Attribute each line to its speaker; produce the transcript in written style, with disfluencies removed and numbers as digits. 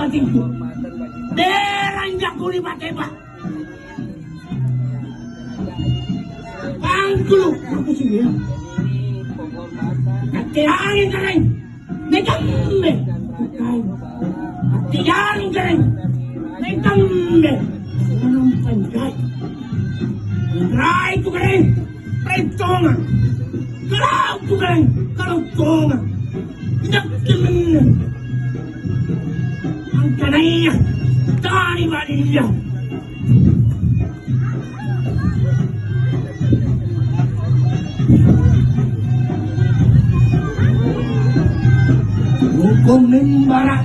Speaker 1: batingku. Beranjak kuli bateba. Pangkulu aku sini. Hati-hati kalian. Negambe. Hati-hati kalian. Negambe. Anong panjay. Rai tu kalian. Prentongan. Kalau tu kalian. Kalau tongan. Nakimen. Ang kanaya. Tani badilya. Hukum membara